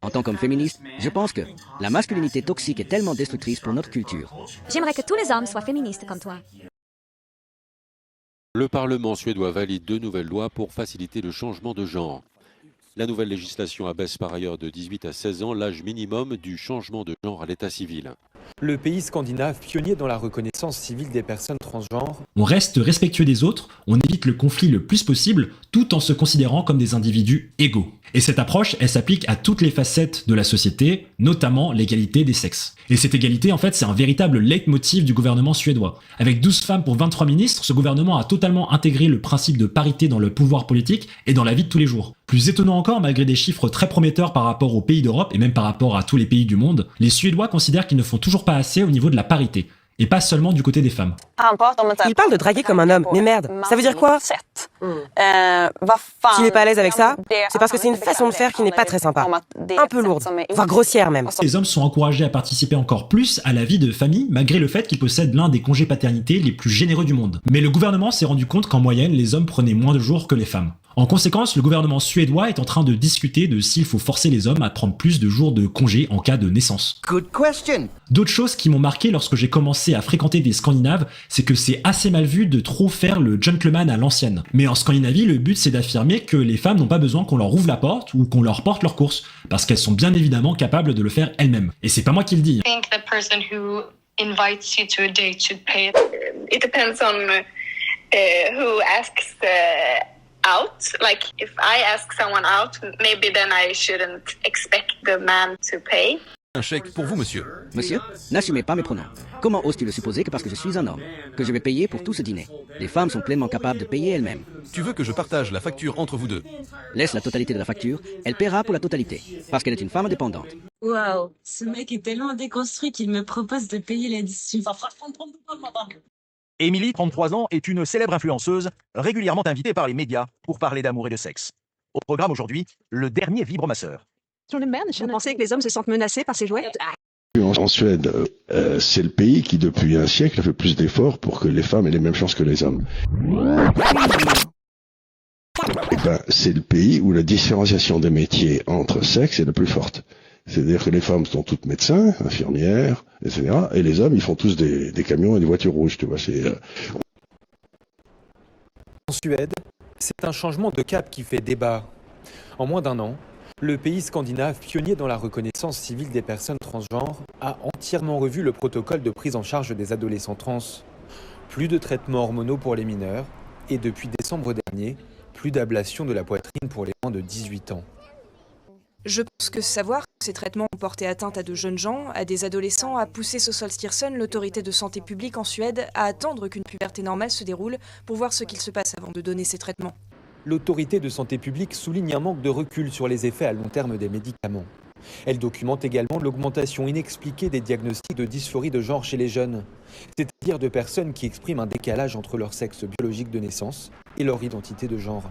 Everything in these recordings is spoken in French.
En tant qu'homme féministe, je pense que la masculinité toxique est tellement destructrice pour notre culture. J'aimerais que tous les hommes soient féministes comme toi. Le Parlement suédois valide 2 nouvelles lois pour faciliter le changement de genre. La nouvelle législation abaisse par ailleurs de 18 à 16 ans l'âge minimum du changement de genre à l'état civil. Le pays scandinave, pionnier dans la reconnaissance civile des personnes transgenres. On reste respectueux des autres, on évite le conflit le plus possible, tout en se considérant comme des individus égaux. Et cette approche, elle s'applique à toutes les facettes de la société, notamment l'égalité des sexes. Et cette égalité, en fait, c'est un véritable leitmotiv du gouvernement suédois. Avec 12 femmes pour 23 ministres, ce gouvernement a totalement intégré le principe de parité dans le pouvoir politique et dans la vie de tous les jours. Plus étonnant encore, malgré des chiffres très prometteurs par rapport aux pays d'Europe et même par rapport à tous les pays du monde, les Suédois considèrent qu'ils ne font toujours pas assez au niveau de la parité. Et pas seulement du côté des femmes. Il parle de draguer comme un homme, mais merde, ça veut dire quoi? S'il n'est pas à l'aise avec ça, c'est parce que c'est une façon de faire qui n'est pas très sympa. Un peu lourde, voire grossière même. Les hommes sont encouragés à participer encore plus à la vie de famille, malgré le fait qu'ils possèdent l'un des congés paternité les plus généreux du monde. Mais le gouvernement s'est rendu compte qu'en moyenne, les hommes prenaient moins de jours que les femmes. En conséquence, le gouvernement suédois est en train de discuter de s'il faut forcer les hommes à prendre plus de jours de congé en cas de naissance. Good question. D'autres choses qui m'ont marqué lorsque j'ai commencé à fréquenter des Scandinaves, c'est que c'est assez mal vu de trop faire le gentleman à l'ancienne. Mais en Scandinavie, le but c'est d'affirmer que les femmes n'ont pas besoin qu'on leur ouvre la porte ou qu'on leur porte leurs courses, parce qu'elles sont bien évidemment capables de le faire elles-mêmes. Et c'est pas moi qui le dis. I think the person who invites you to a date should pay. It depends on who asks out. Like if I ask someone out, maybe then I shouldn't expect the man to pay. Un chèque pour vous, monsieur. Monsieur, n'assumez pas mes pronoms. Comment oses-tu le supposer que parce que je suis un homme, que je vais payer pour tout ce dîner? Les femmes sont pleinement capables de payer elles-mêmes. Tu veux que je partage la facture entre vous deux? Laisse la totalité de la facture, elle paiera pour la totalité, parce qu'elle est une femme indépendante. Waouh, ce mec est tellement déconstruit qu'il me propose de payer là-dessus. Émilie, 33 ans, est une célèbre influenceuse, régulièrement invitée par les médias pour parler d'amour et de sexe. Au programme aujourd'hui, le dernier vibromasseur. Vous pensez que les hommes se sentent menacés par ces jouets? En Suède, c'est le pays qui, depuis un siècle, a fait plus d'efforts pour que les femmes aient les mêmes chances que les hommes. Et c'est le pays où la différenciation des métiers entre sexes est la plus forte. C'est-à-dire que les femmes sont toutes médecins, infirmières, etc. Et les hommes, ils font tous des camions et des voitures rouges, tu vois. En Suède, c'est un changement de cap qui fait débat. En moins d'1 an, le pays scandinave, pionnier dans la reconnaissance civile des personnes transgenres, a entièrement revu le protocole de prise en charge des adolescents trans. Plus de traitements hormonaux pour les mineurs et depuis décembre dernier, plus d'ablation de la poitrine pour les moins de 18 ans. Je pense que savoir que ces traitements ont porté atteinte à de jeunes gens, à des adolescents, a poussé Socialstyrelsen, l'autorité de santé publique en Suède, à attendre qu'une puberté normale se déroule pour voir ce qu'il se passe avant de donner ces traitements. L'autorité de santé publique souligne un manque de recul sur les effets à long terme des médicaments. Elle documente également l'augmentation inexpliquée des diagnostics de dysphorie de genre chez les jeunes, c'est-à-dire de personnes qui expriment un décalage entre leur sexe biologique de naissance et leur identité de genre.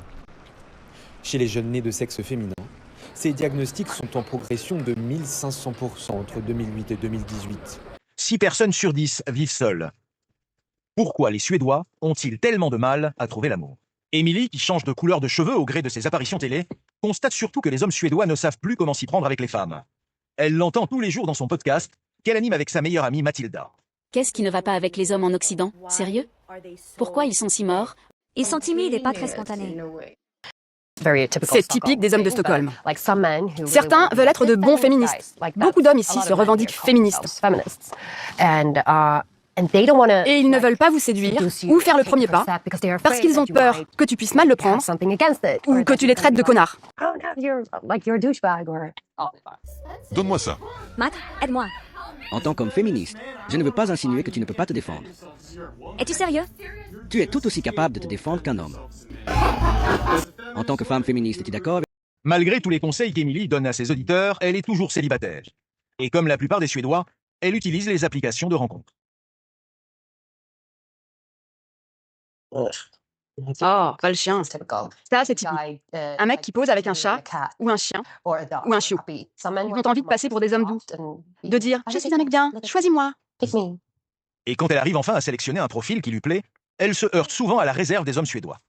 Chez les jeunes nés de sexe féminin, ces diagnostics sont en progression de 1500% entre 2008 et 2018. 6 personnes sur 10 vivent seules. Pourquoi les Suédois ont-ils tellement de mal à trouver l'amour? Émilie, qui change de couleur de cheveux au gré de ses apparitions télé, constate surtout que les hommes suédois ne savent plus comment s'y prendre avec les femmes. Elle l'entend tous les jours dans son podcast, qu'elle anime avec sa meilleure amie Mathilda. Qu'est-ce qui ne va pas avec les hommes en Occident? Sérieux? Pourquoi ils sont si morts? Ils sont timides et pas très spontanés. C'est typique des hommes de Stockholm. Certains veulent être de bons féministes. Beaucoup d'hommes ici se revendiquent féministes. Et ils ne veulent pas vous séduire ou faire le premier pas parce qu'ils ont peur que tu puisses mal le prendre ou que tu les traites de connards. Donne-moi ça. Matt, aide-moi. En tant qu'homme féministe, je ne veux pas insinuer que tu ne peux pas te défendre. Es-tu sérieux? Tu es tout aussi capable de te défendre qu'un homme. En tant que femme féministe, es-tu d'accord avec... Malgré tous les conseils qu'Émilie donne à ses auditeurs, elle est toujours célibataire. Et comme la plupart des Suédois, elle utilise les applications de rencontres. Oh, pas le chien. Ça, c'est typique. Un mec qui pose avec un chat, ou un chien, ou un chiot. Ils ont envie de passer pour des hommes doux. De dire « Je suis un mec bien, choisis-moi ». Et quand elle arrive enfin à sélectionner un profil qui lui plaît, elle se heurte souvent à la réserve des hommes suédois.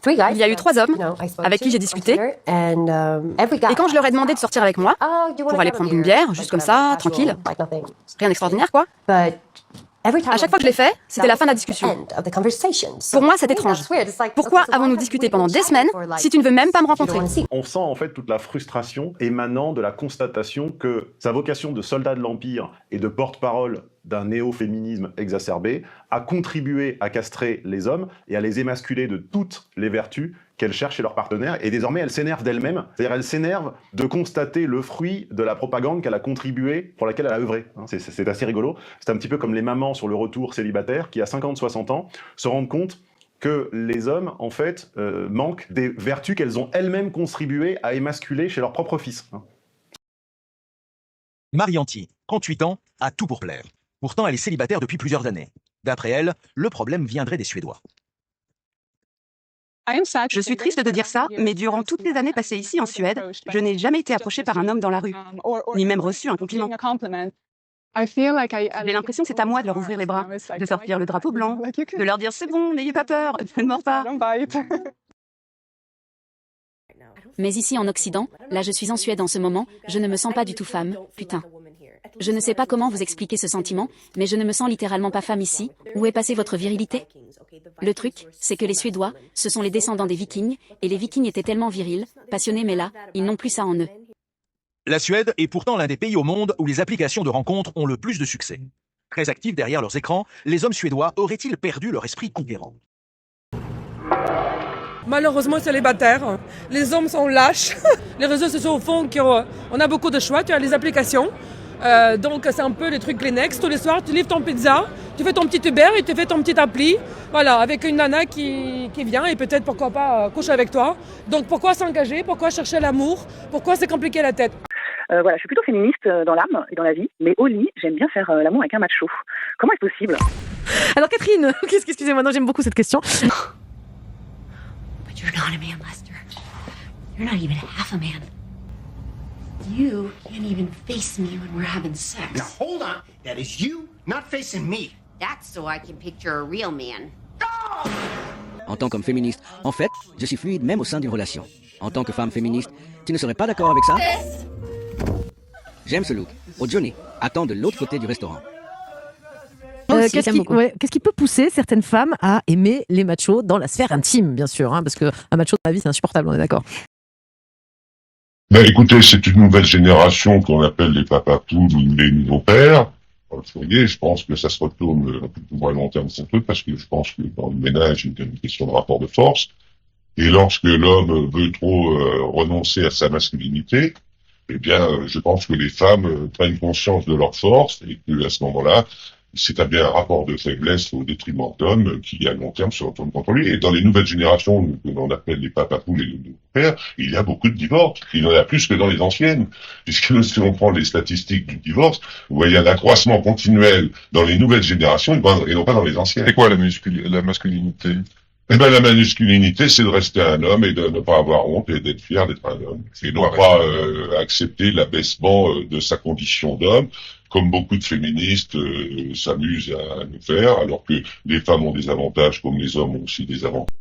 Il y a eu 3 hommes avec qui j'ai discuté. Et quand je leur ai demandé de sortir avec moi, pour aller prendre une bière, juste comme ça, tranquille, rien d'extraordinaire quoi. À chaque fois que je l'ai fait, c'était la fin de la discussion. Pour moi, c'est étrange. Pourquoi avons-nous discuté pendant des semaines si tu ne veux même pas me rencontrer? On sent en fait toute la frustration émanant de la constatation que sa vocation de soldat de l'Empire et de porte-parole d'un néo-féminisme exacerbé a contribué à castrer les hommes et à les émasculer de toutes les vertus qu'elle cherche chez leurs partenaires, et désormais elle s'énerve d'elle-même, c'est-à-dire elle s'énerve de constater le fruit de la propagande qu'elle a contribué, pour laquelle elle a œuvré. C'est assez rigolo, c'est un petit peu comme les mamans sur le retour célibataire qui à 50-60 ans se rendent compte que les hommes, en fait, manquent des vertus qu'elles ont elles-mêmes contribué à émasculer chez leur propre fils. Marianti, 38 ans, a tout pour plaire. Pourtant, elle est célibataire depuis plusieurs années. D'après elle, le problème viendrait des Suédois. Je suis triste de dire ça, mais durant toutes les années passées ici en Suède, je n'ai jamais été approchée par un homme dans la rue, ni même reçu un compliment. J'ai l'impression que c'est à moi de leur ouvrir les bras, de sortir le drapeau blanc, de leur dire c'est bon, n'ayez pas peur, je ne mords pas. Mais ici en Occident, là je suis en Suède en ce moment, je ne me sens pas du tout femme, putain. Je ne sais pas comment vous expliquer ce sentiment, mais je ne me sens littéralement pas femme ici. Où est passée votre virilité? Le truc, c'est que les Suédois, ce sont les descendants des Vikings, et les Vikings étaient tellement virils, passionnés, mais là, ils n'ont plus ça en eux. La Suède est pourtant l'un des pays au monde où les applications de rencontres ont le plus de succès. Très actifs derrière leurs écrans, les hommes suédois auraient-ils perdu leur esprit conquérant? Malheureusement célibataire, les hommes sont lâches. Les réseaux sociaux font qu'on a beaucoup de choix, tu as les applications. Donc c'est un peu les trucs Kleenex, tous les soirs tu livres ton pizza, tu fais ton petit Uber et tu fais ton petit appli, voilà, avec une nana qui vient et peut-être pourquoi pas coucher avec toi. Donc pourquoi s'engager, pourquoi chercher l'amour, pourquoi se compliquer la tête? Voilà, je suis plutôt féministe dans l'âme et dans la vie, mais au lit, j'aime bien faire l'amour avec un macho. Comment est-ce possible? Alors Catherine, excusez-moi, non, j'aime beaucoup cette question. But you're not a man, Lester. You're not even half a man. You can't even face me when we're having sex. Now hold on, that is you not facing me. That's so I can picture a real man. En tant qu'homme féministe, en fait, je suis fluide même au sein d'une relation. En tant que femme féministe, tu ne serais pas d'accord avec ça? J'aime ce look. Oh Johnny, attends de l'autre côté du restaurant. Qu'est-ce qui peut pousser certaines femmes à aimer les machos dans la sphère intime, bien sûr, hein, parce qu'un macho dans la vie, c'est insupportable, on est d'accord. Ben écoutez, c'est une nouvelle génération qu'on appelle les papapous ou les nouveaux pères. Vous voyez, je pense que ça se retourne un peu plus à long terme, parce que je pense que dans le ménage, il y a une question de rapport de force. Et lorsque l'homme veut trop renoncer à sa masculinité, eh bien, je pense que les femmes prennent conscience de leur force et que à ce moment-là, c'est bien un rapport de faiblesse au détriment d'hommes qui, à long terme, se retourne contre lui. Et dans les nouvelles générations, que l'on appelle les papapous, les pères, il y a beaucoup de divorces. Il y en a plus que dans les anciennes. Puisque si on prend les statistiques du divorce, vous voyez un accroissement continuel dans les nouvelles générations et non pas dans les anciennes. C'est quoi la masculinité? Eh ben, la masculinité, c'est de rester un homme et de ne pas avoir honte et d'être fier d'être un homme. Et non pas accepter l'abaissement de sa condition d'homme, comme beaucoup de féministes s'amusent à nous faire, alors que les femmes ont des avantages comme les hommes ont aussi des avantages.